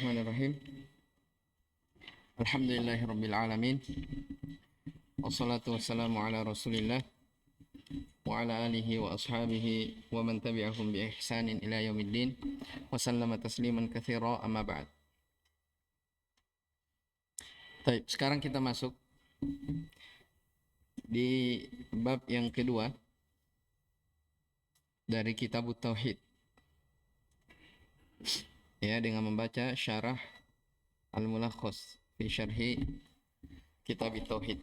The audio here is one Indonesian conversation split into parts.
Bismillahirrahmanirrahim. Alhamdulillahirabbil alamin. Wassalatu wassalamu ala Rasulillah wa ala alihi wa ashabihi wa man tabi'ahum bi ihsanin ila yaumiddin wa sallama tasliman katsira amma ba'd. Baik, sekarang kita masuk di bab yang kedua dari kitab Tauhid. Ya, dengan membaca syarah Al-Mulakhas fi syarhi kitab Tauhid.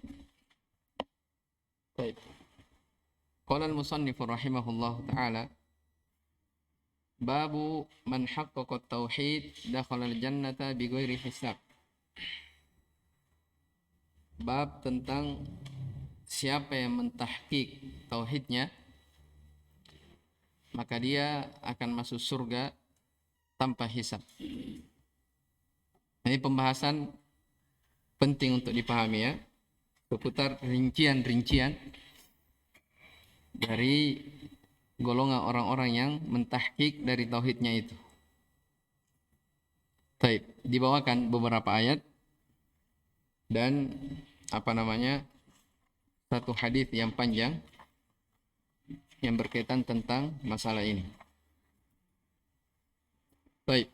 Baik. Qala al-musannif rahimahullah ta'ala babu man haqqaqa at-tauhid dakhala al-jannata bighairi hisab. Bab tentang siapa yang mentahqiq tauhidnya maka dia akan masuk surga tanpa hisab. Ini pembahasan penting untuk dipahami ya, seputar rincian-rincian dari golongan orang-orang yang mentahqiq dari tauhidnya itu. Baik, dibawakan beberapa ayat dan satu hadis yang panjang yang berkaitan tentang masalah ini. Baik.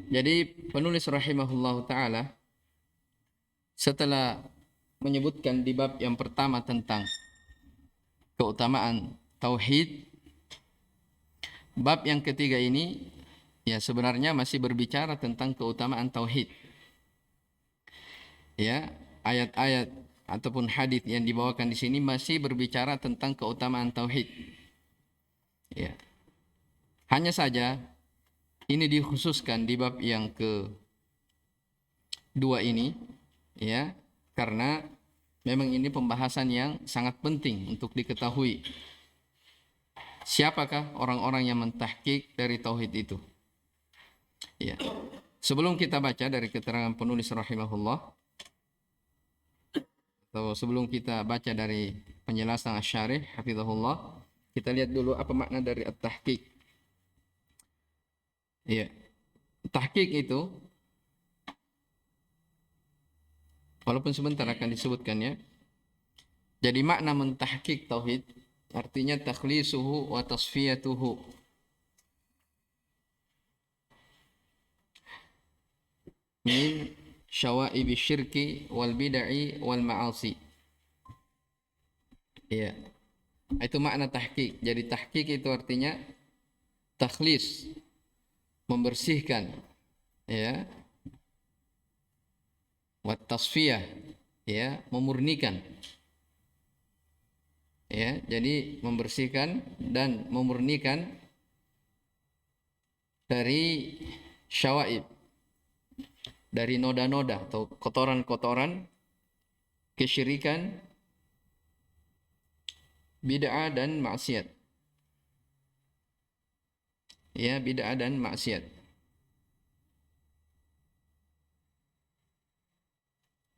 Jadi penulis rahimahullah ta'ala setelah menyebutkan di bab yang pertama tentang keutamaan tauhid, bab yang ketiga ini ya sebenarnya masih berbicara tentang keutamaan tauhid. Ya, ayat-ayat ataupun hadis yang dibawakan di sini masih berbicara tentang keutamaan tauhid. Ya. Hanya saja ini dikhususkan di bab yang kedua ini ya, karena memang ini pembahasan yang sangat penting untuk diketahui. Siapakah orang-orang yang mentahqiq dari tauhid itu? Ya. Sebelum kita baca dari keterangan penulis rahimahullah, atau sebelum kita baca dari penjelasan asy-syarih hafizahullah, kita lihat dulu apa makna dari at-tahqiq. Ya. Tahqiq itu walaupun sebentar akan disebutkan ya. Jadi makna mentahqiq tauhid artinya takhlisuhu wa tasfiyatuhu. Min syawaibi syirki wal bid'i wal ma'asi. Ya. Itu makna tahqiq. Jadi tahqiq itu artinya takhlis, membersihkan, ya, wa tasfiyah, ya, memurnikan. Ya, jadi membersihkan dan memurnikan dari syawaib, dari noda-noda atau kotoran-kotoran kesyirikan, bid'ah dan maksiat. Ya, bid'ah dan maksiat.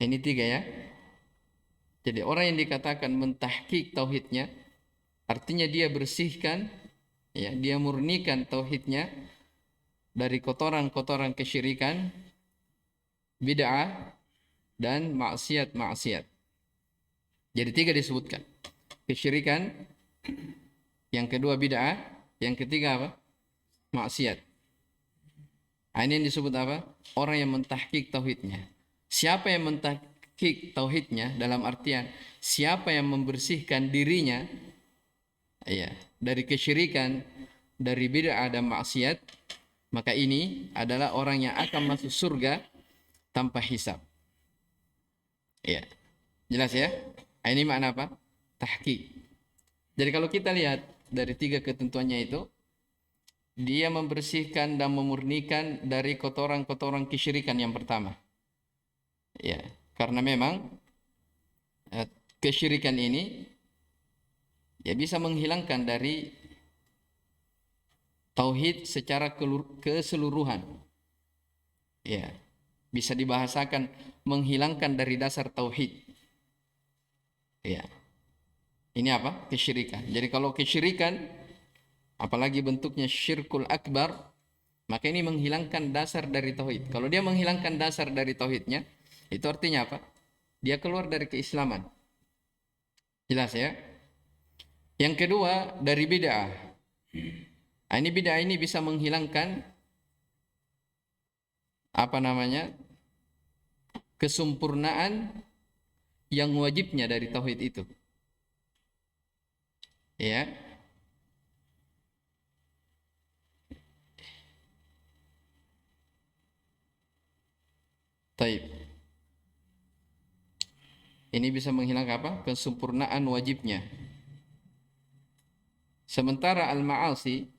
Ini tiga ya. Jadi orang yang dikatakan mentahqiq tauhidnya artinya dia bersihkan, ya, dia murnikan tauhidnya dari kotoran-kotoran kesyirikan, bid'ah dan maksiat-maksiat. Jadi tiga disebutkan. Kesyirikan, yang kedua bid'ah, yang ketiga apa? Maksiat. Ini yang disebut apa? Orang yang mentahqiq tauhidnya. Siapa yang mentahqiq tauhidnya dalam artian siapa yang membersihkan dirinya ya dari kesyirikan, dari bid'ah dan maksiat, maka ini adalah orang yang akan masuk surga tanpa hisab. Ya. Jelas ya? Ini makna apa? Tahqiq. Jadi kalau kita lihat dari tiga ketentuannya itu, dia membersihkan dan memurnikan dari kotoran-kotoran kesyirikan yang pertama. Ya, karena memang kesyirikan ini ya bisa menghilangkan dari tauhid secara keseluruhan. Ya, bisa dibahasakan menghilangkan dari dasar tauhid. Ya. Ini apa? Kesyirikan. Jadi kalau kesyirikan apalagi bentuknya syirkul akbar, maka ini menghilangkan dasar dari tauhid. Kalau dia menghilangkan dasar dari tauhidnya, itu artinya apa? Dia keluar dari keislaman. Jelas ya? Yang kedua, dari bid'ah. Nah, ini bid'ah ini bisa menghilangkan apa namanya? Kesempurnaan yang wajibnya dari tauhid itu. Ya. Taib. Ini bisa menghilangkan apa? Kesempurnaan wajibnya. Sementara al-ma'asi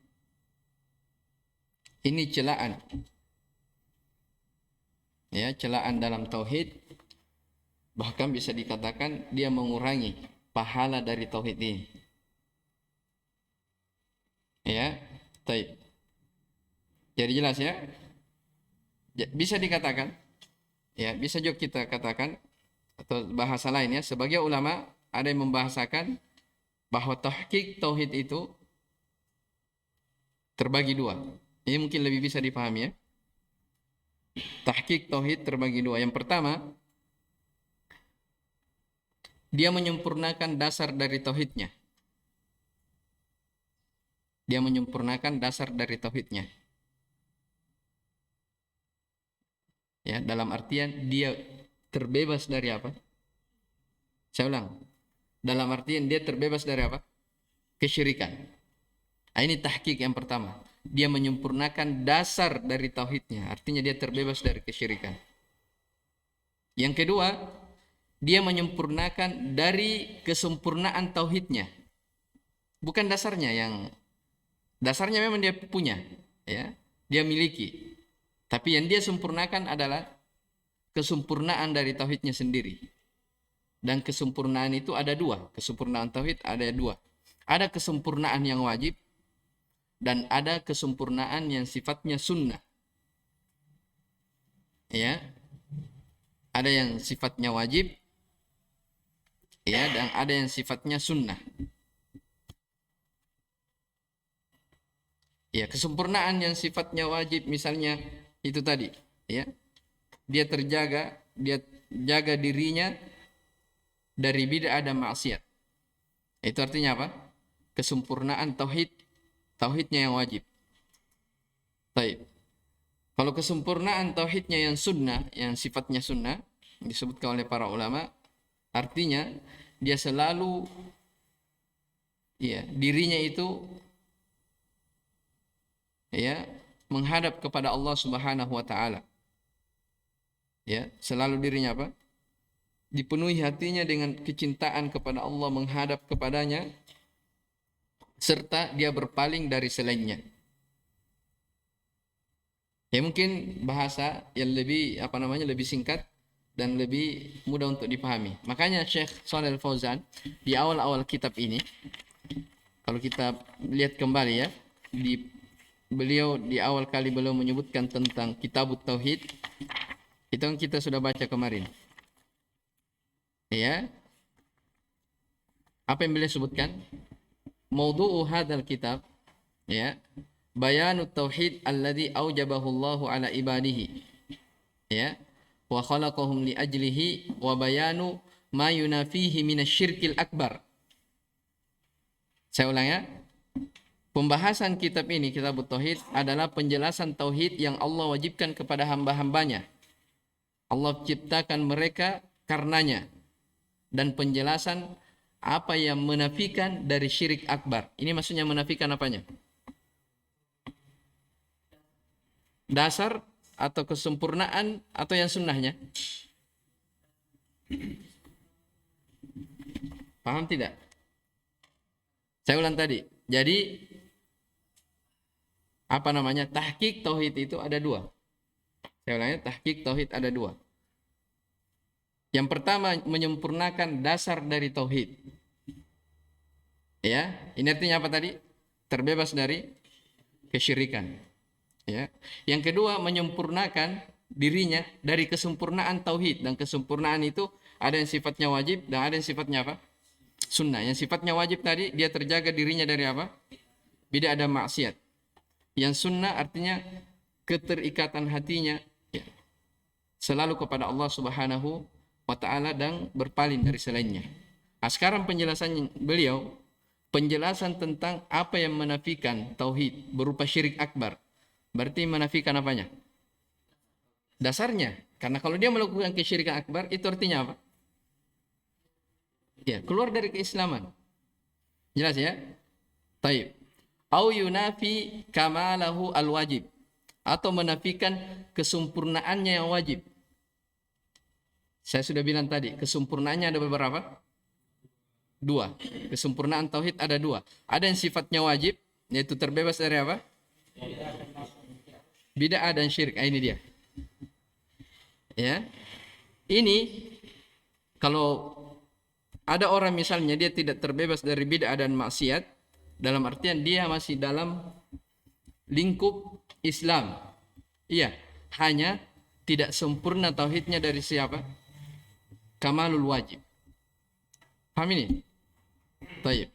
ini celaan. Ya, celaan dalam tauhid, bahkan bisa dikatakan dia mengurangi pahala dari tauhid ini. Ya, taib. Jadi jelas ya? Bisa dikatakan, ya, bisa juga kita katakan atau bahasa lainnya, sebagai ulama ada yang membahasakan bahwa tahqiq tauhid itu terbagi dua. Ini mungkin lebih bisa dipahami ya. Tahqiq tauhid terbagi dua. Yang pertama, dia menyempurnakan dasar dari tauhidnya. Dia menyempurnakan dasar dari tauhidnya. Ya, dalam artian dia terbebas dari apa? Saya ulang. Dalam artian dia terbebas dari apa? Kesyirikan. Nah, ini tahqiq yang pertama. Dia menyempurnakan dasar dari tauhidnya. Artinya dia terbebas dari kesyirikan. Yang kedua, dia menyempurnakan dari kesempurnaan tauhidnya. Bukan dasarnya yang dasarnya memang dia punya, ya. Dia miliki. Tapi yang dia sempurnakan adalah kesempurnaan dari tauhidnya sendiri. Dan kesempurnaan itu ada dua. Kesempurnaan tauhid ada dua. Ada kesempurnaan yang wajib dan ada kesempurnaan yang sifatnya sunnah. Ya. Ada yang sifatnya wajib, ya, dan ada yang sifatnya sunnah. Ya, kesempurnaan yang sifatnya wajib misalnya itu tadi, ya. Dia jaga dirinya dari bid'ah dan maksiat. Itu artinya apa? Kesempurnaan tauhidnya yang wajib. Baik. Kalau kesempurnaan tauhidnya yang sunnah, yang sifatnya sunnah, disebutkan oleh para ulama, artinya dia selalu, ya, dirinya itu, ya, menghadap kepada Allah Subhanahu wa taala. Ya, selalu dirinya apa? Dipenuhi hatinya dengan kecintaan kepada Allah, menghadap kepadanya, serta dia berpaling dari selainnya. Ya, mungkin bahasa yang lebih lebih singkat dan lebih mudah untuk dipahami. Makanya Syekh Shalih Al-Fauzan di awal-awal kitab ini, kalau kita lihat kembali ya, beliau di awal kali beliau menyebutkan tentang Kitabut Tauhid, itu yang kita sudah baca kemarin. Ya. Apa yang beliau sebutkan? Maudhu'u hadzal kitab, ya, bayanut tauhid alladhi aujabahu Allahu ala ibadihi, ya, wa khalaqahum li ajlihi, wa bayanu ma yunafihi minasyirkil akbar. Saya ulang ya. Pembahasan kitab ini, Kitabut Tauhid, adalah penjelasan tauhid yang Allah wajibkan kepada hamba-hambanya. Allah ciptakan mereka karenanya, dan penjelasan apa yang menafikan dari syirik akbar. Ini maksudnya menafikan apanya? Dasar atau kesempurnaan atau yang sunnahnya? Paham tidak? Saya ulang tadi. Jadi tahqiq tauhid itu ada dua. Saya ulangi, tahqiq tauhid ada dua. Yang pertama, menyempurnakan dasar dari tauhid. Ya, ini artinya apa tadi? Terbebas dari kesyirikan. Ya. Yang kedua, menyempurnakan dirinya dari kesempurnaan tauhid, dan kesempurnaan itu ada yang sifatnya wajib dan ada yang sifatnya apa? Sunnah. Yang sifatnya wajib tadi, dia terjaga dirinya dari apa? bid'ah dan maksiat. Yang sunnah artinya keterikatan hatinya ya, selalu kepada Allah Subhanahu wa taala dan berpaling dari selainnya. Nah, sekarang penjelasan beliau, penjelasan tentang apa yang menafikan tauhid berupa syirik akbar. Berarti menafikan apanya? Dasarnya. Karena kalau dia melakukan kesyirikan akbar, itu artinya apa? Ya, keluar dari keislaman. Jelas ya? Taib. Au yunafi kamalahu al-wajib. Atau menafikan kesempurnaannya yang wajib. Saya sudah bilang tadi, kesempurnaannya ada beberapa? Dua. Kesempurnaan tauhid ada dua. Ada yang sifatnya wajib, yaitu terbebas dari apa? Bid'ah dan syirik. Ini dia. Ya. Ini kalau ada orang misalnya dia tidak terbebas dari bid'ah dan maksiat, dalam artian dia masih dalam lingkup Islam. Iya, hanya tidak sempurna tauhidnya dari siapa? Kamalul wajib. Paham ini? Taib.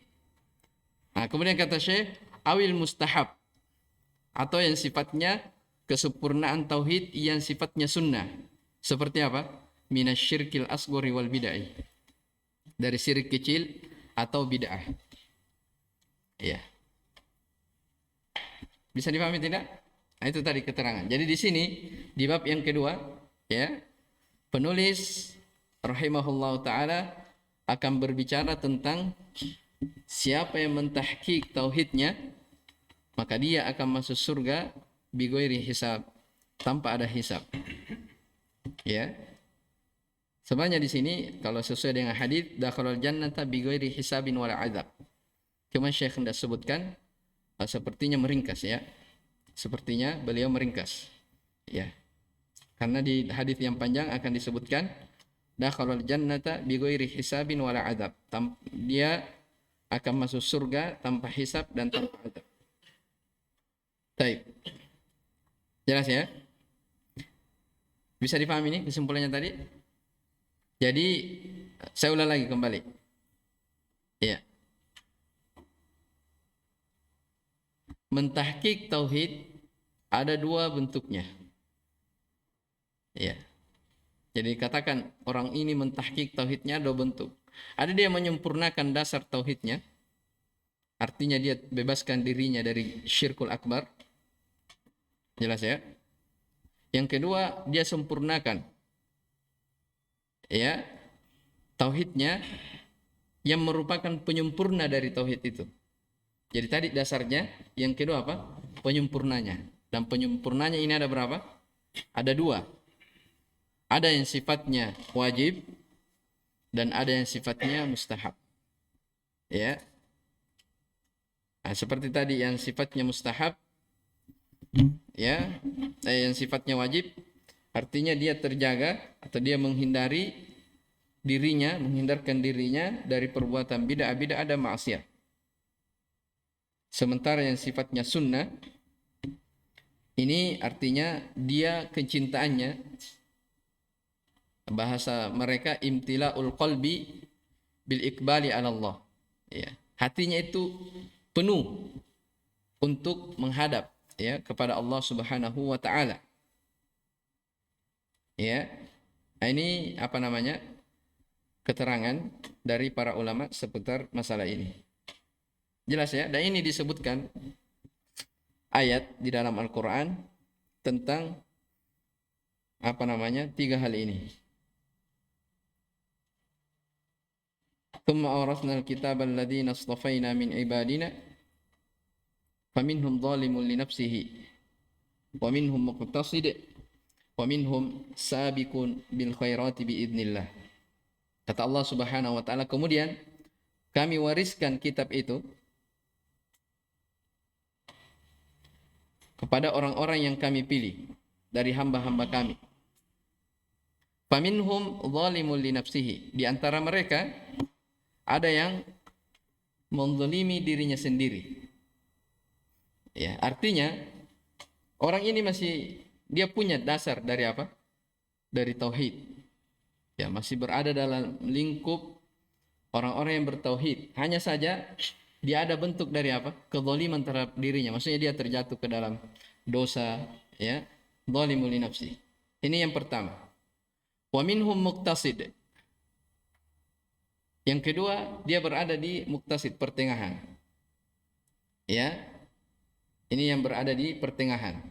Nah, kemudian kata Syekh, awil mustahab, atau yang sifatnya kesempurnaan tauhid yang sifatnya sunnah. Seperti apa? Minasyirkil asghari wal bid'ah. Dari syirik kecil atau bid'ah. Ya. Bisa dipahami tidak? Nah, itu tadi keterangan. Jadi di sini di bab yang kedua, ya, penulis rahimahullah taala akan berbicara tentang siapa yang mentahqiq tauhidnya, maka dia akan masuk surga bighairi hisab, tanpa ada hisab. Ya. Sebenarnya di sini kalau sesuai dengan hadis dakhalul jannata bighairi hisabin wala adzab. Cuma Syekh hendak sebutkan sepertinya meringkas ya. Sepertinya beliau meringkas. Ya. Karena di hadis yang panjang akan disebutkan dakhalul jannata bighairi hisabin wala adzab. Dia akan masuk surga tanpa hisab dan tanpa adzab. Baik. Jelas ya? Bisa dipahami ini kesimpulannya tadi? Jadi saya ulang lagi kembali. Ya. Mentahqiq tauhid ada dua bentuknya. Ya. Jadi katakan orang ini mentahqiq tauhidnya dua bentuk. Ada dia menyempurnakan dasar tauhidnya. Artinya dia bebaskan dirinya dari syirkul akbar. Jelas ya? Yang kedua, dia sempurnakan ya tauhidnya yang merupakan penyempurna dari tauhid itu. Jadi tadi dasarnya, yang kedua apa? Penyempurnanya. Dan penyempurnanya ini ada berapa? Ada dua. Ada yang sifatnya wajib dan ada yang sifatnya mustahab. Ya. Nah, seperti tadi yang sifatnya mustahab, ya, yang sifatnya wajib, artinya dia terjaga atau dia menghindarkan dirinya dari perbuatan bid'ah dan maksiat. Sementara yang sifatnya sunnah, ini artinya dia kecintaannya, bahasa mereka imtila'ul qalbi bil iqbali ala Allah. Ya, hatinya itu penuh untuk menghadap ya kepada Allah Subhanahu wa taala. Ya. Nah, ini apa namanya? Keterangan dari para ulama seputar masalah ini. Jelas ya? Dan ini disebutkan ayat di dalam Al-Qur'an tentang apa namanya? Tiga hal ini. Tsumma awrasnal kitaba alladziina astafaina min ibadina faminhum zalimun li nafsihi wa minhum muqtasid wa minhum sabiqun bil khairati bi idznillah. Kata Allah Subhanahu wa taala, kemudian kami wariskan kitab itu kepada orang-orang yang kami pilih dari hamba-hamba kami. Faminhum zalimun li nafsihi. Di antara mereka ada yang menzalimi dirinya sendiri. Ya, artinya orang ini dia punya dasar dari apa? Dari tauhid. Ya, masih berada dalam lingkup orang-orang yang bertauhid. Hanya saja dia ada bentuk dari apa? Kezaliman terhadap dirinya. Maksudnya dia terjatuh ke dalam dosa, ya. Zalimul li nafsi. Ini yang pertama. Wa minhum muqtasid. Yang kedua, dia berada di muqtasid, pertengahan. Ya. Ini yang berada di pertengahan.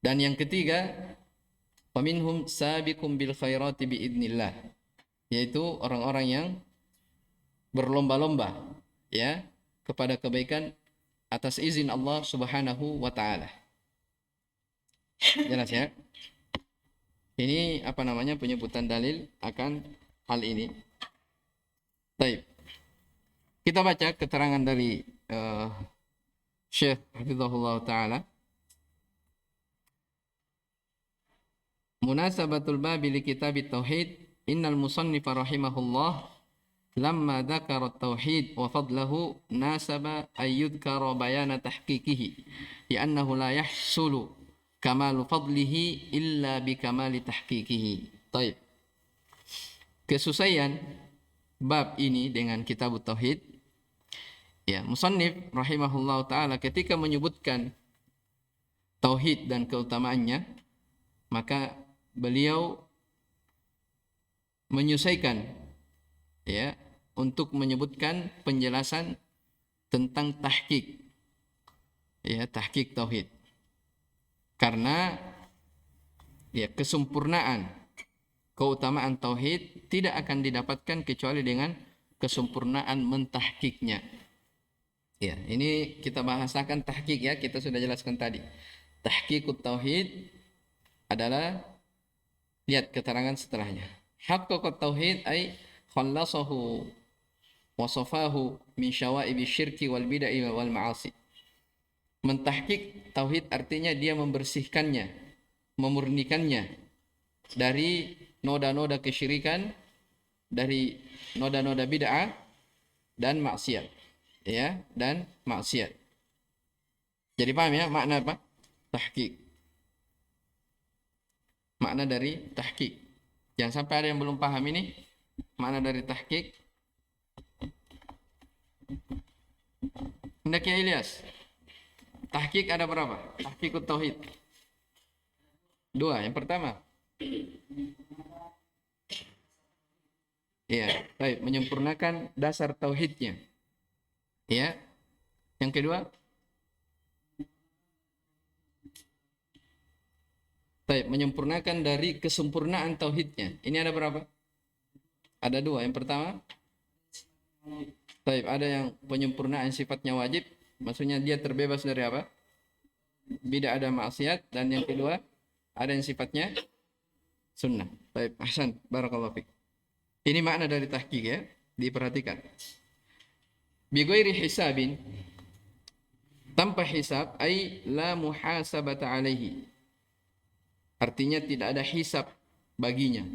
Dan yang ketiga, wa minhum sabiqum bil khairati bi idznillah. Yaitu orang-orang yang berlomba-lomba, ya, kepada kebaikan atas izin Allah Subhanahu wa taala. Jelas ya? Ini apa namanya penyebutan dalil akan hal ini. Baik. Kita baca keterangan dari Syekh Hafizahullah taala. Munasabatul babi li kitab tauhid, innal musannifa rahimahullah lamma dzakara at-tauhid wa fadlahu nasaba ay yudhkara bayana tahqiqihi li'annahu la yahsulu kamalu fadlihi illa bi kamali tahqiqihi. Baik. Kesusahan bab ini dengan kitab tauhid, ya, musannif rahimahullah taala ketika menyebutkan tauhid dan keutamaannya, maka beliau menyusahkan, ya, untuk menyebutkan penjelasan tentang tahqiq, ya, tahqiq tauhid. Karena, ya, kesempurnaan keutamaan tauhid tidak akan didapatkan kecuali dengan kesempurnaan mentahqiqnya. Ya, ini kita bahasakan tahqiq, ya, kita sudah jelaskan tadi. Tahqiqut tauhid adalah, lihat keterangan setelahnya. Haqqaqat tauhid ay khallasahu wa safahu min syawaibi syirki wal bid'ah wal ma'asi. Mentahqiq tauhid artinya dia membersihkannya, memurnikannya dari noda-noda kesyirikan, dari noda-noda bid'ah dan maksiat, ya, dan maksiat. Jadi paham ya makna apa? Tahqiq. Makna dari tahqiq. Jangan sampai ada yang belum paham ini makna dari tahqiq. Hendaknya Ilyas. Tahqiq ada berapa? Tahqiqut tauhid. 2. Yang pertama, ya, baik, menyempurnakan dasar tauhidnya. Ya. Yang kedua, baik, menyempurnakan dari kesempurnaan tauhidnya. Ini ada berapa? Ada 2. Yang pertama, baik, ada yang penyempurnaan sifatnya wajib, maksudnya dia terbebas dari apa? Bid'ah ada maksiat. Dan yang kedua, ada yang sifatnya sunnah. Baik, ahsan, barakallahu fiik. Ini makna dari tahqiq, ya, diperhatikan. Bi ghairi hisabin, tanpa hisab, ay la muhasabata alaihi. Artinya tidak ada hisab baginya.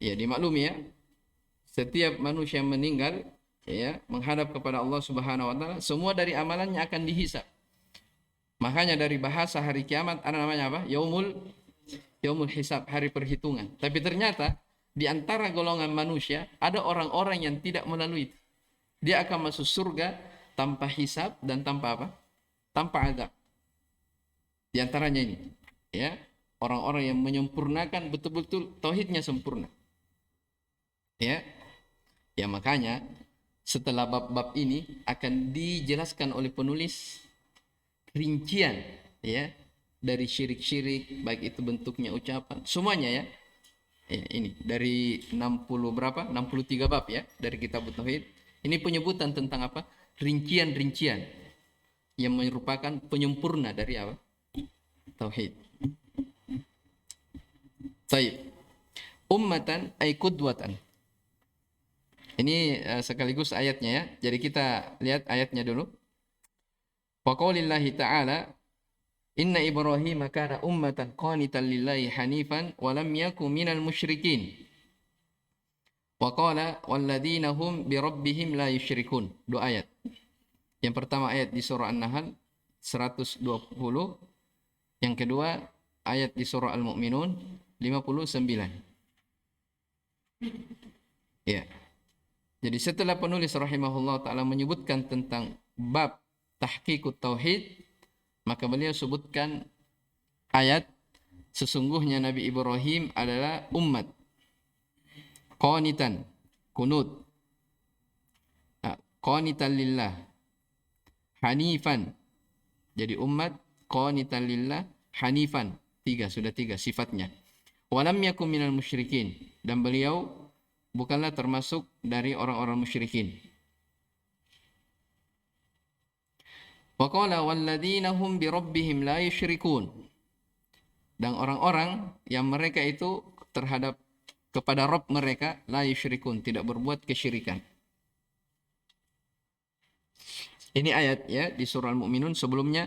Ya, dimaklumi, ya, setiap manusia yang meninggal, ya, menghadap kepada Allah Subhanahu wa taala, semua dari amalannya akan dihisab. Makanya dari bahasa hari kiamat ada namanya apa? Yaumul hisab, hari perhitungan. Tapi ternyata di antara golongan manusia ada orang-orang yang tidak melalui itu. Dia akan masuk surga tanpa hisab dan tanpa apa? Tanpa azab. Di antaranya ini, ya, orang-orang yang menyempurnakan betul-betul tauhidnya sempurna. Ya. Ya, makanya setelah bab-bab ini akan dijelaskan oleh penulis rincian, ya, dari syirik-syirik, baik itu bentuknya ucapan, semuanya, ya. Ya, ini dari 60 berapa? 63 bab, ya, dari kitab tauhid. Ini penyebutan tentang apa? Rincian-rincian yang merupakan penyempurna dari apa? Tauhid. Baik. Ummatan ay qudwatan. Ini sekaligus ayatnya, ya. Jadi kita lihat ayatnya dulu. Wa qaulillahi ta'ala, inna Ibrahim kana ummatan qanitan lillahi hanifan wa lam yakun minal musyrikin. Wa qala walladzina hum bi rabbihim la yusyrikun. 2 ayat. Yang pertama ayat di surah An-Nahl 120. Yang kedua ayat di surah Al-Mu'minun 59. Ya. Jadi setelah penulis rahimahullah ta'ala menyebutkan tentang bab tahqiqut tauhid, maka beliau sebutkan ayat sesungguhnya Nabi Ibrahim adalah umat qanitan, kunut, qanitan lillah, hanifan. Jadi umat qanitan lillah, hanifan. Sudah tiga sifatnya. Walam yakum minal musyrikin, dan beliau bukanlah termasuk dari orang-orang musyrikin. Wa qala walladzina hum bi rabbihim la yusyrikun, dan orang-orang yang mereka itu terhadap kepada Rabb mereka la yusyrikun, tidak berbuat kesyirikan. Ini ayat ya di surah Al-Mu'minun. Sebelumnya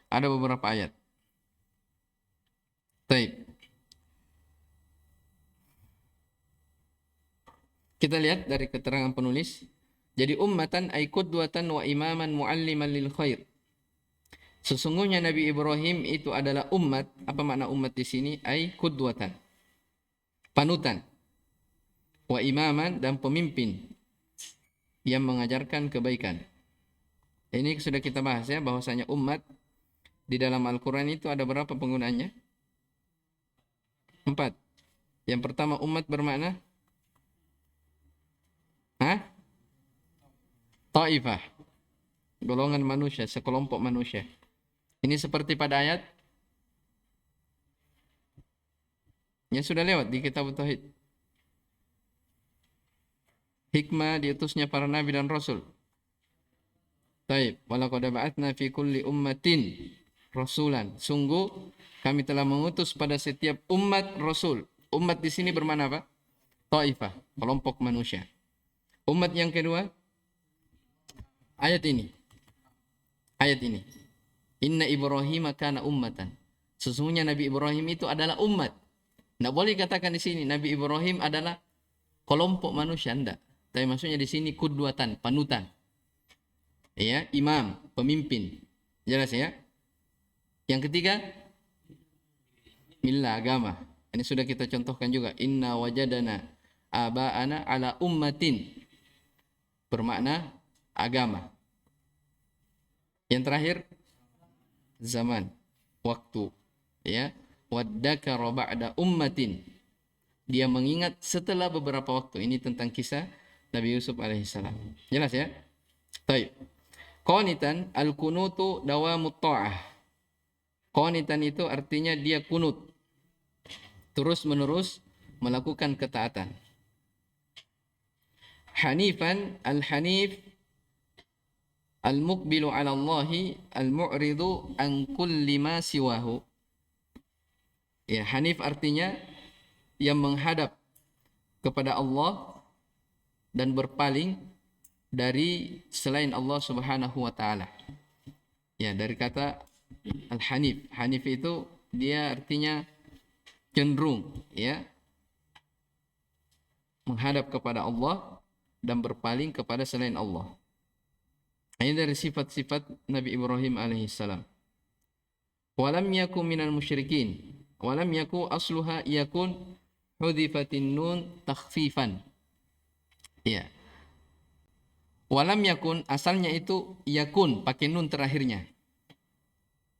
ada beberapa ayat. Baik. Kita lihat dari keterangan penulis. Jadi ummatan ay qudwatan wa imaman mualliman lil khair. Sesungguhnya Nabi Ibrahim itu adalah umat. Apa makna umat di sini? Ay qudwatan, panutan, wa imaman, dan pemimpin yang mengajarkan kebaikan. Ini sudah kita bahas ya, bahwasanya umat di dalam Al-Quran itu ada berapa penggunaannya? 4. Yang pertama, umat bermakna Taifah, golongan manusia, sekelompok manusia. Ini seperti pada ayat yang sudah lewat di kitab Tauhid. Hikmah diutusnya para nabi dan rasul. Taib, walaqad ba'atsna fi kulli ummatin rasulan. Sungguh kami telah mengutus pada setiap umat rasul. Umat di sini bermakna apa? Taifah, kelompok manusia. Umat yang kedua, ayat ini. Ayat ini. Inna Ibrahim kana ummatan. Sesungguhnya Nabi Ibrahim itu adalah umat. Tidak boleh katakan di sini Nabi Ibrahim adalah kelompok manusia, enggak. Tapi maksudnya di sini kudwatan, panutan. Ya, imam, pemimpin. Jelas ya? Yang ketiga, millah, agama. Ini sudah kita contohkan juga. Inna wajadana aba'ana ala ummatin. Bermakna agama. Yang terakhir, zaman, waktu. Ya, waddakara ba'da ummatin. Dia mengingat setelah beberapa waktu. Ini tentang kisah Nabi Yusuf alaihissalam. Jelas ya? Baik. Qanitan, al-kunutu dawamut ta'ah. Qanitan itu artinya dia kunut, terus menerus melakukan ketaatan. Hanifan, al-hanif al-muqbilu ala Allahi al-mu'ridu an kulli ma siwahu. Ya, hanif artinya yang menghadap kepada Allah dan berpaling dari selain Allah Subhanahu wa taala. Ya, dari kata al-hanif. Hanif itu dia artinya cenderung, ya, menghadap kepada Allah dan berpaling kepada selain Allah. Ini dari sifat-sifat Nabi Ibrahim alaihissalam. Walam yaku minal musyrikin. Walam yaku asluha yakun hudifatin nun takhfifan. Ya. Walam yakun, asalnya itu yakun, pakai nun terakhirnya.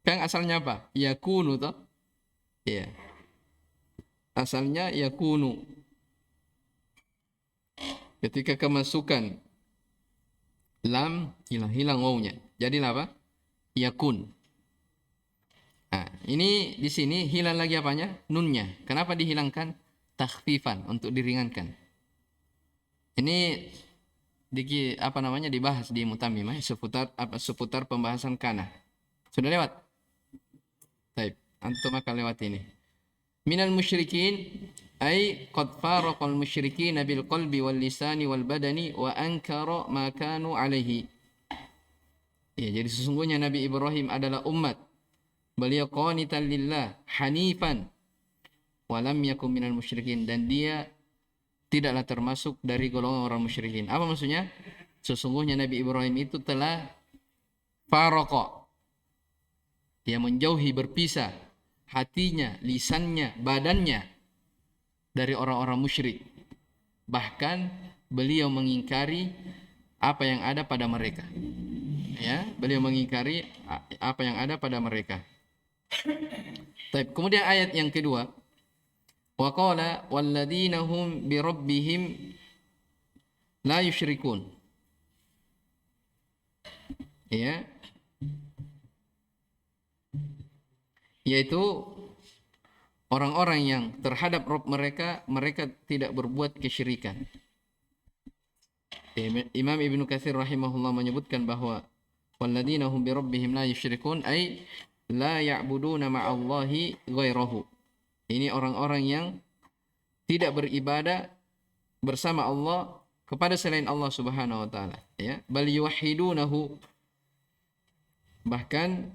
Kan asalnya apa? Yakunu toh? Ya. Asalnya yakunu. Ketika kemasukan lam, hilang wawunya. Jadilah apa? Yakun. Nah, ini di sini hilang lagi apanya? Nunnya. Kenapa dihilangkan? Takhfifan, untuk diringankan. Ini dibahas di Mutammimah seputar pembahasan kana. Sudah lewat? Baik, antum akan lewat ini. Minal musyrikin ay qad faraqal musyrikin bil qalbi wal lisani wal badani wa ankara ma kanu alaihi. Ya, jadi sesungguhnya Nabi Ibrahim adalah umat. Beliau qanitan lillah, hanifan wa lam yakun minal musyrikin, dan dia tidaklah termasuk dari golongan orang musyrikin. Apa maksudnya? Sesungguhnya Nabi Ibrahim itu telah faraqa. Dia menjauhi, berpisah hatinya, lisannya, badannya dari orang-orang musyrik. Bahkan beliau mengingkari apa yang ada pada mereka. Ya, beliau mengingkari apa yang ada pada mereka. Baik, kemudian ayat yang kedua, wa qala walladzina hum bi rabbihim la yusyrikun. Ya, yaitu orang-orang yang terhadap Rabb mereka, mereka tidak berbuat kesyirikan. Imam Ibnu Katsir rahimahullah menyebutkan bahwa walladzina hum bi rabbihim la yusyrikun ay la ya'buduna ma'allahi ghairahu. Ini orang-orang yang tidak beribadah bersama Allah kepada selain Allah Subhanahu wa taala, ya. Bal yuwahhidunahu, bahkan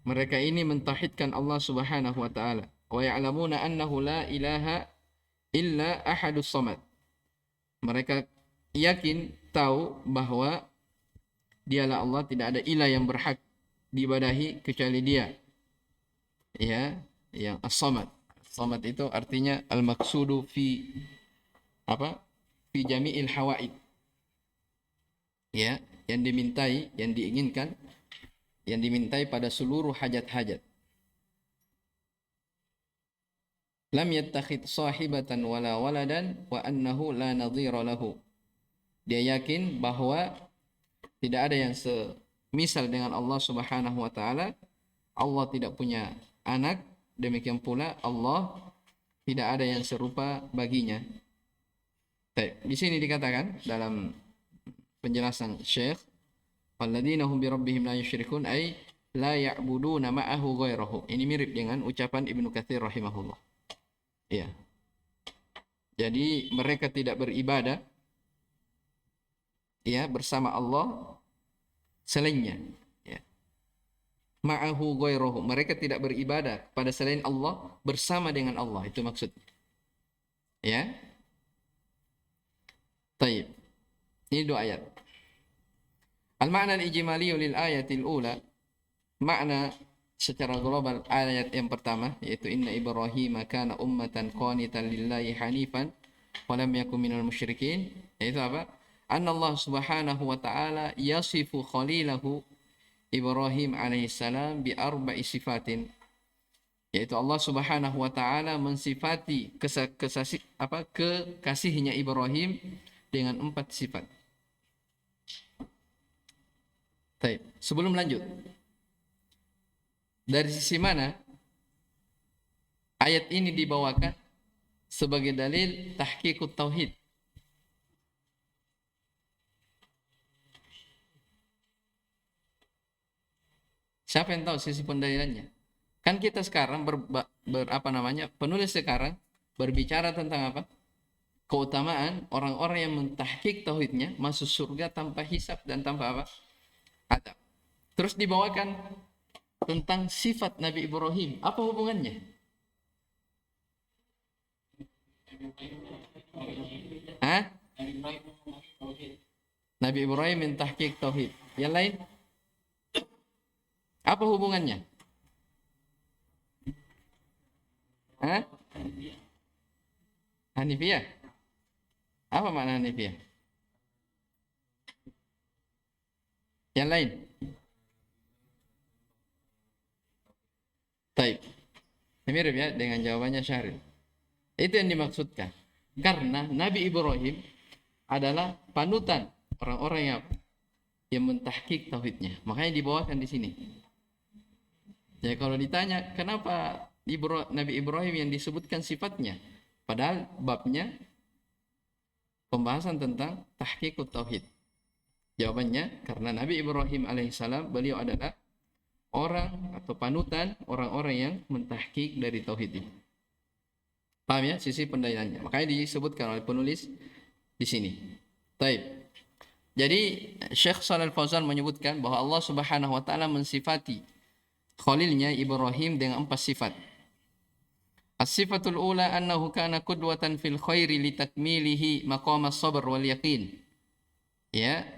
mereka ini mentauhidkan Allah Subhanahu wa taala. Wa ya'lamuna annahu la ilaha illa ahadus samad. Mereka yakin, tahu bahwa dialah Allah, tidak ada ilah yang berhak diibadahi kecuali Dia. Ya, yang as-samad. Samad itu artinya al-maqsudu fi apa? Fi jami'il hawaid. Ya, yang dimintai, yang diinginkan, yang dimintai pada seluruh hajat-hajat. Lam yattakhid sahibatan wala waladan wa annahu la nadhira lahu. Dia yakin bahwa tidak ada yang semisal dengan Allah Subhanahu wa taala. Allah tidak punya anak, demikian pula Allah tidak ada yang serupa baginya. Di sini dikatakan dalam penjelasan Syekh, walladzina hum bi rabbihim la yusyrikun ay la ya'buduna ma'ahu ghairahu. Ini mirip dengan ucapan Ibnu Katsir rahimahullah. Ya. Jadi mereka tidak beribadah, ya, bersama Allah selainnya, ya. Ma'ahu ghairahu, mereka tidak beribadah pada selain Allah bersama dengan Allah, itu maksud. Ya. Baik. Ini dua ayat. Al-ma'na al-ijmali lil ayatil ula, makna secara global ayat yang pertama, yaitu inna Ibrahim kana ummatan qanitan lillahi hanifan wa lam yakun minal musyrikin, yaitu apa? Anna Allah Subhanahu wa taala yasifu khalilahu Ibrahim alaihissalam bi arba'i sifatin, yaitu Allah Subhanahu wa taala mensifati kekasihnya Ibrahim dengan 4 sifat. Baik, sebelum lanjut, dari sisi mana ayat ini dibawakan sebagai dalil tahqiqut tauhid? Siapa yang tahu sisi pendalilannya? Kan kita sekarang penulis sekarang berbicara tentang apa? Keutamaan orang-orang yang mentahqiq tauhidnya masuk surga tanpa hisab dan tanpa apa? Adab. Terus dibawakan tentang sifat Nabi Ibrahim. Apa hubungannya? Hah? Nabi Ibrahim mentahqiq tauhid. Yang lain? Apa hubungannya? Hah? Hanifiyah. Apa makna Hanifiyah? Yang lain? Taib. Mirip ya dengan jawabannya Syahril. Itu yang dimaksudkan. Karena Nabi Ibrahim adalah panutan orang-orang yang mentahqiq tauhidnya. Makanya dibawakan di sini. Ya, kalau ditanya kenapa Nabi Ibrahim yang disebutkan sifatnya, padahal babnya pembahasan tentang tahqiqut tauhid. Jawabannya karena Nabi Ibrahim alaihissalam beliau adalah orang atau panutan orang-orang yang mentahqiq dari tauhid ini. Paham ya sisi pendalilannya? Makanya disebutkan oleh penulis di sini. Taib. Jadi Syekh Shalal Fauzan menyebutkan bahwa Allah Subhanahu wa taala mensifati khalilnya Ibrahim dengan 4 sifat. As-sifatul ula annahu kana qudwatan fil khairi litakmilihi maqam as-sabr wal yaqin. Ya,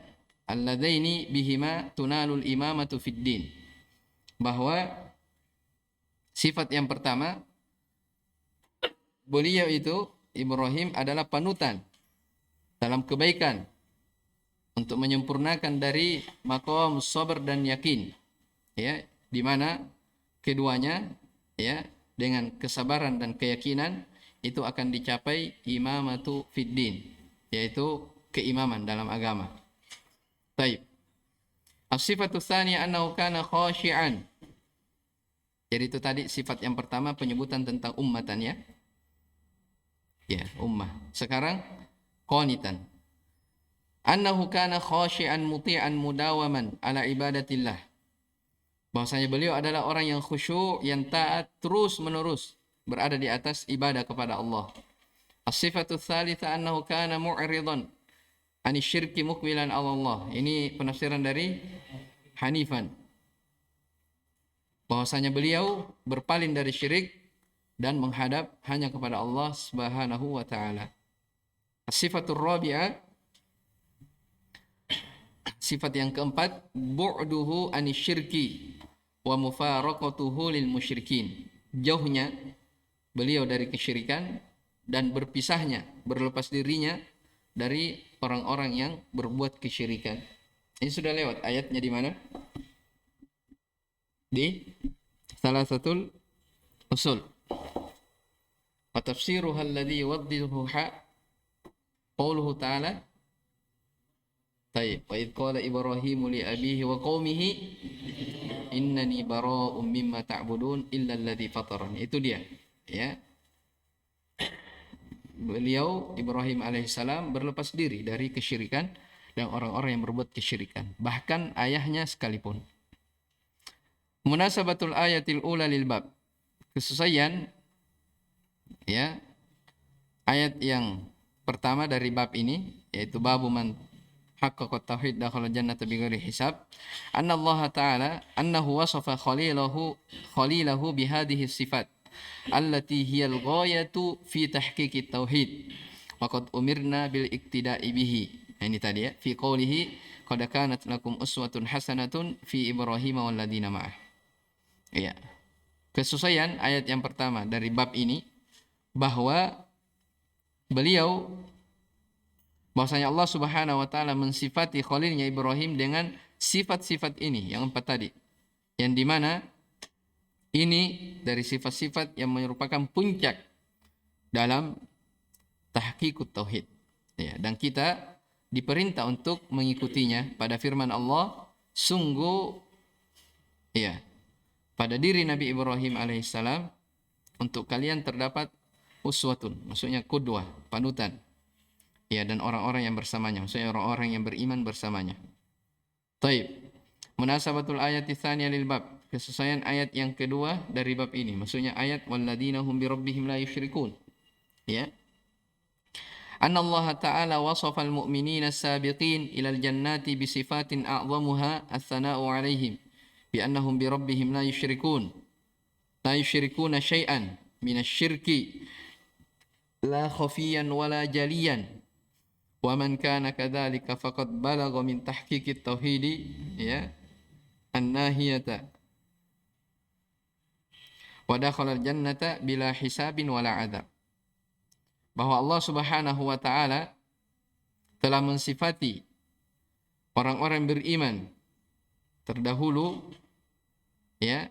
alladaini bihima tunalul imamatu fid din. Bahwa sifat yang pertama, beliau itu Ibrahim adalah panutan dalam kebaikan, untuk menyempurnakan dari maqam sabar dan yakin, ya, di mana keduanya, ya, dengan kesabaran dan keyakinan itu akan dicapai imamatu fiddin, yaitu keimaman dalam agama. Baik. As-sifatu tsaniyah annahu kana khashi'an. Jadi itu tadi sifat yang pertama, penyebutan tentang ummatan, ya. Ya, ummah. Sekarang qanitan. Annahu kana khashi'an muti'an mudawaman ala ibadatillah. Bahwasanya beliau adalah orang yang khusyuk, yang taat terus menerus berada di atas ibadah kepada Allah. As-sifatu tsalitsa annahu kana mu'ridan ani syirki mukmilan ala Allah. Ini penafsiran dari Hanifan. Bahwasanya beliau berpaling dari syirik dan menghadap hanya kepada Allah Subhanahu wa taala. As-sifatur rabi'ah, sifat yang keempat, bu'duhu anisyirki wa mufaraqatuhu lil musyrikin. Jauhnya beliau dari kesyirikan dan berpisahnya, berlepas dirinya dari orang-orang yang berbuat kesyirikan. Ini sudah lewat ayatnya di mana? Di Salasatul Usul. Wa tafsiruha alladhi yuwaddihu qauluhu ta'ala. Baik, wa idh qala Ibrahimu li abihi wa qaumihi innani bara'um mimma ta'budun illa alladhi fatarani. Itu dia, ya. Beliau Ibrahim alaihissalam berlepas diri dari kesyirikan dan orang-orang yang berbuat kesyirikan, bahkan ayahnya sekalipun. Munasabatul ayatil ula lil bab. Kesesuaian, ya, ayat yang pertama dari bab ini, yaitu babu man haqqaqa tauhid dakhala jannata bighairi hisab. Anna Allah Ta'ala annahu wasafa khalilahu bihadhihi sifat allati hiya al-ghayatu fi tahqiqit tauhid. Wa qad umirna bil iktida'i bihi. Ini tadi, ya, fi qoulihi qad kanat lakum uswatun hasanatun fi Ibrahim wal ladina ma'ah. Ya. Kesesuaian ayat yang pertama dari bab ini bahwa bahwasanya Allah Subhanahu wa taala mensifati khalilnya Ibrahim dengan sifat-sifat ini yang empat tadi. Yang dimana ini dari sifat-sifat yang merupakan puncak dalam tahqiqut tauhid. Ya, dan kita diperintah untuk mengikutinya pada firman Allah, sungguh, ya, pada diri Nabi Ibrahim alaihissalam untuk kalian terdapat uswatun, maksudnya qudwah, panutan. Ya, dan orang-orang yang bersamanya, maksudnya orang-orang yang beriman bersamanya. Taib. Munasabatul ayat tsaniyah lil bab. Kesesuaian ayat yang kedua dari bab ini, maksudnya ayat walladzina hum bi rabbihim la yusyrikun. Ya. Anna Allah Ta'ala wasafa al-mu'minina as-sabiqin ila al-jannati bi sifatin a'zamuha ats-tsana'u 'alaihim bi annahum bi rabbihim la yusyrikuna syai'an min asy-syirki la khafiyan wala jaliyan. Wa man kana kadzalika faqad balagha min tahqiqit tauhidi, ya, an-nahiyata wa dakhala al-jannata bila hisabin wala adzab. Bahwa Allah Subhanahu wa taala telah mensifati orang-orang beriman terdahulu, ya,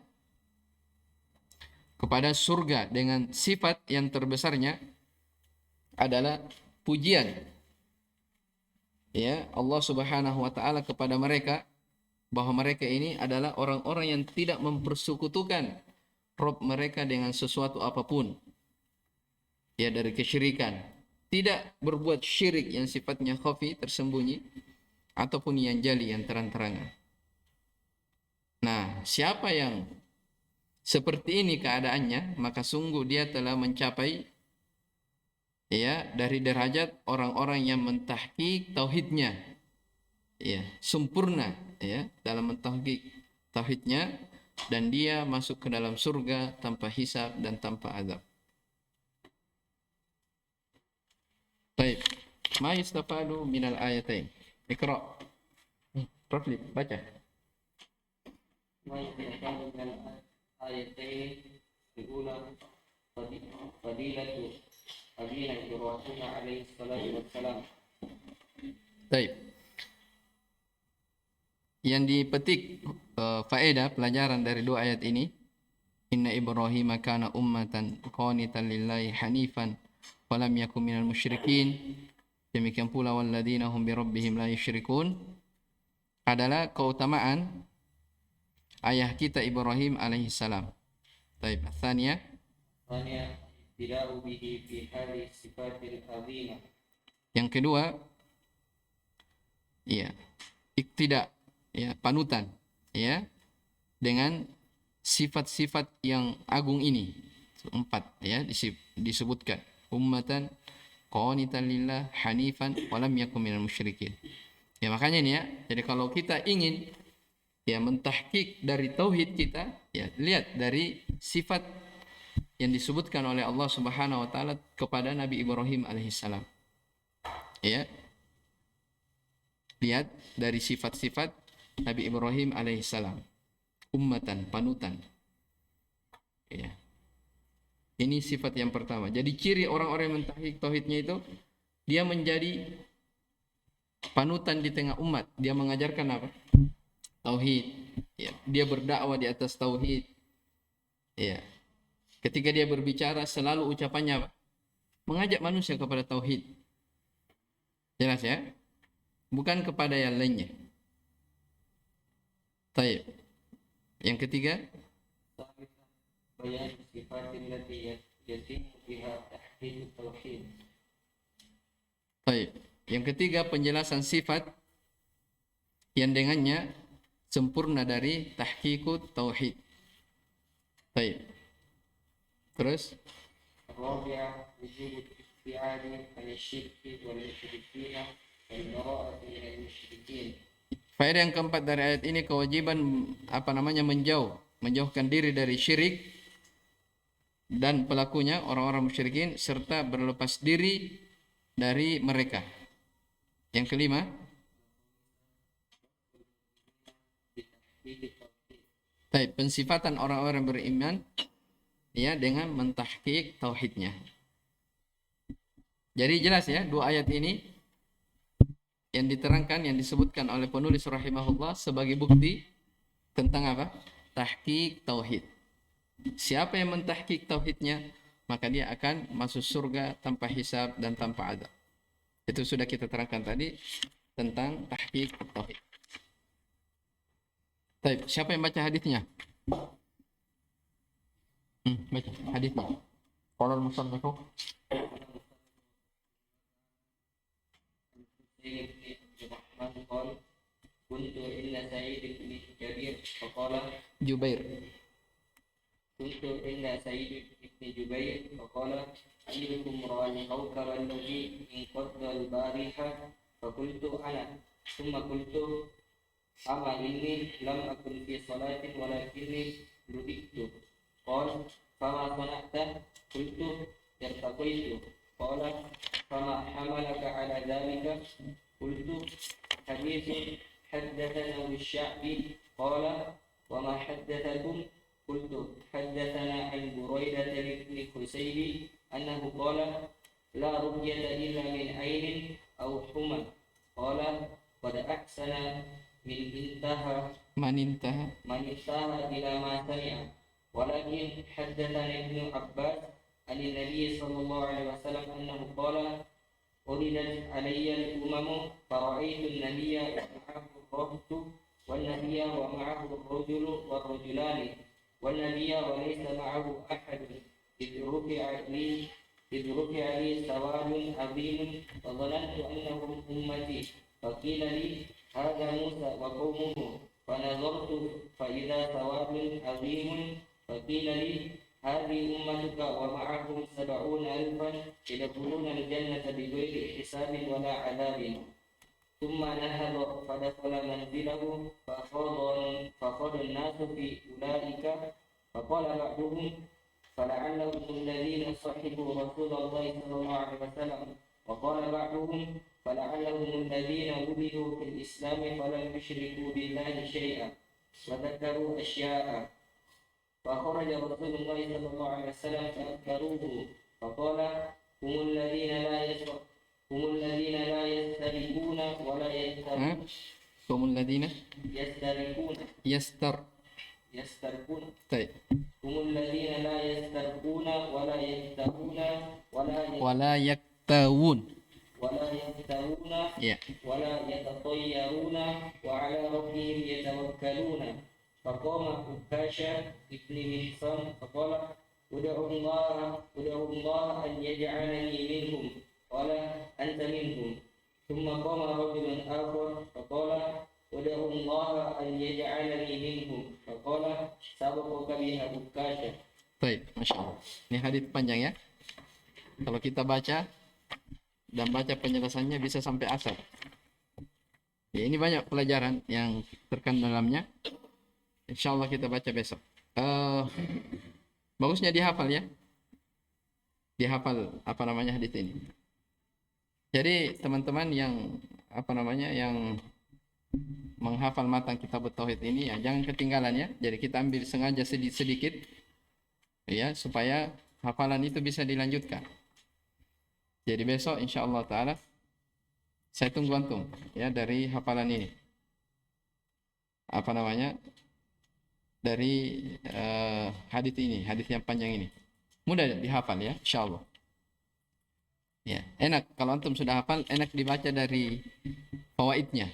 kepada surga dengan sifat yang terbesarnya adalah pujian, ya, Allah Subhanahu wa taala kepada mereka, bahwa mereka ini adalah orang-orang yang tidak mempersekutukan Rabb mereka dengan sesuatu apapun, ya, dari kesyirikan, tidak berbuat syirik yang sifatnya khafi, tersembunyi, ataupun yang jali, yang terang-terangan. Nah, siapa yang seperti ini keadaannya, maka sungguh dia telah mencapai, ya, dari derajat orang-orang yang mentahqiq tauhidnya, ya, sempurna, ya, dalam mentahqiq tauhidnya, dan dia masuk ke dalam surga tanpa hisab dan tanpa azab. Baik, ma yustafadu minal ayatain. Iqra. Rafli, baca. Ma yustafadu minal ayatain diulang fadilatu Nabi Ibrahim alaihi salatu wassalam Taib. Yang dipetik faedah pelajaran dari dua ayat ini, inna Ibrahim kana ummatan qanitan lillahi hanifan wa lam yakun minal musyrikin. Demikian pula walladzina hum bi rabbihim la yusyrikun, adalah keutamaan ayah kita Ibrahim alaihi salam. Taib. Tsaniyah, tidak bihi fi hali sifatil azimah. yang kedua, ya, iktidak, ya, panutan, ya, dengan sifat-sifat yang agung ini. Empat, ya, disebutkan. Ummatan qanitan lillah hanifan wa lam yakun minal musyrikin. Ya, makanya nih ya, jadi kalau kita ingin ya mentahqiq dari tauhid kita, ya, lihat dari sifat yang disebutkan oleh Allah Subhanahu wa taala kepada Nabi Ibrahim alaihissalam. Ya. Lihat dari sifat-sifat Nabi Ibrahim alaihissalam. Ummatan, panutan. Ya. Ini sifat yang pertama. Jadi ciri orang-orang yang mentahqiq tauhidnya itu, dia menjadi panutan di tengah umat. Dia mengajarkan apa? Tauhid. Ya. Dia berdakwah di atas tauhid. Ya. Ketika dia berbicara selalu ucapannya apa? Mengajak manusia kepada tauhid. Jelas ya? Bukan kepada yang lainnya. Taib. Yang ketiga, bayan sifatin lati yatim biha tahqiq tauhid. Taib. Yang ketiga, penjelasan sifat yang dengannya sempurna dari tahqiqut tauhid. Taib. Terus, Rabi'ah wujud isti'adi al-syirki wal-musyrikin wal-bara'ati minal musyrikin. faedah yang keempat dari ayat ini, kewajiban menjauhkan diri dari syirik dan pelakunya, orang-orang musyrikin, serta berlepas diri dari mereka. Yang kelima, pensifatan orang-orang beriman, ya, dengan mentahqiq tauhidnya. Jadi jelas ya, dua ayat ini yang diterangkan, yang disebutkan oleh penulis rahimahullah sebagai bukti tentang apa? Tahqiq tauhid. Siapa yang mentahqiq tauhidnya, maka dia akan masuk surga tanpa hisab dan tanpa azab. Itu sudah kita terangkan tadi tentang tahqiq tauhid. Baik, siapa yang baca hadisnya? Baca hadisnya. Qala al-musannif قال كنت إلا سعيد بن جبير فقال Jubair. كنت إلا سعيد بن جبير فقال أيكم رأى الكوكب الذي انقض البارحة فقلت أنا ثم قلت أما إني لم أكن في صلاة ولكني لبثت قال فما صنعت قلت ارتقيت قال فما حملك على ذلك قلت حديث حدثنا الشعبي قال وما حدثكم قلت حدثنا عن بريدة بن حسين أنه قال لا رقية إلا من عين أو حمى قال قد أحسن من انتهى إلى ما سمع ولكن حدثني ابن عباس عن النبي صلى الله عليه وسلم أنه قال ولدت علي الأمم فرأيت النبي ومعه الرهط والنبي ومعه الرجل والرجلان والنبي وليس معه أحد إذ رفع لي سواد عظيم فظننت أنهم أمتي فقيل لي هذا موسى وقومه فنظرت فإذا سواد عظيم فقيل لي هذه أمتك ومعهم 70,000 يدخلون الجنة بغير حساب ولا عذاب ثم نهض فدخل منزله فخاض الناس في أولئك فقال بعضهم فلعلهم الذين صحبوا رسول الله صلى الله عليه وسلم وقال بعضهم فلعلهم الذين ولدوا في الإسلام فلم يشركوا بالله شيئا وذكروا أشياء فخرج رسول الله صلى الله عليه وسلم فأذكروه فقال هم هم الذين لا يسترقون ولا ها يسترقون هم الذين يسترقون يسترقون طيب هم الذين لا يسترقون ولا يكتوون ولا يكتوون ولا يكتوون ya ولا يتطيرون وعلى ربهم يتوكلون فقام عكاشة بن محصن فقال ادعوا الله أن يجعلني منهم قال أنت منهم ثم قام رجل آخر فقال ادعوا الله أن يجعلني منهم فقال سبقك بها عكاشة. Baik, Masya Allah. Ini hadits panjang ya. Kalau kita baca dan baca penjelasannya bisa sampai asar. Ya, ini banyak pelajaran yang terkandung dalamnya. Insya Allah kita baca besok. Bagusnya dihafal ya. Dihafal apa namanya hadits ini. Jadi teman-teman yang yang menghafal matang kitab tauhid ini ya jangan ketinggalan ya. Jadi kita ambil sengaja sedikit ya supaya hafalan itu bisa dilanjutkan. Jadi besok insya Allah taala saya tunggu antum ya dari hafalan ini. Dari hadits ini, hadits yang panjang ini. Mudah dihafal ya, insya Allah. Ya, enak kalau antum sudah hafal, enak dibaca dari fawaidnya,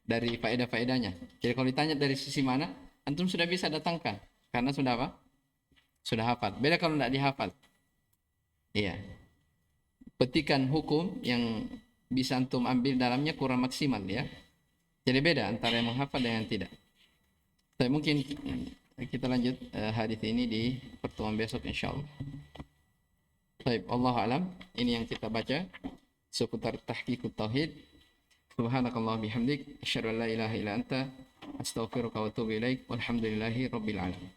dari faedah-faedahnya. Jadi kalau ditanya dari sisi mana, antum sudah bisa datangkan karena sudah apa? Sudah hafal. Beda kalau tidak dihafal. Iya. Petikan hukum yang bisa antum ambil dalamnya kurang maksimal ya. Jadi beda antara yang menghafal dan yang tidak. Tapi mungkin kita lanjut hadis ini di pertemuan besok insyaallah. Baik, Allah alam. Ini yang kita baca seputar tahqiqut tauhid. Subhanakallah bihamdik asyhadu an la ilaha illa anta astaghfiruka wa atubu ilaik. Walhamdulillahi rabbil alamin.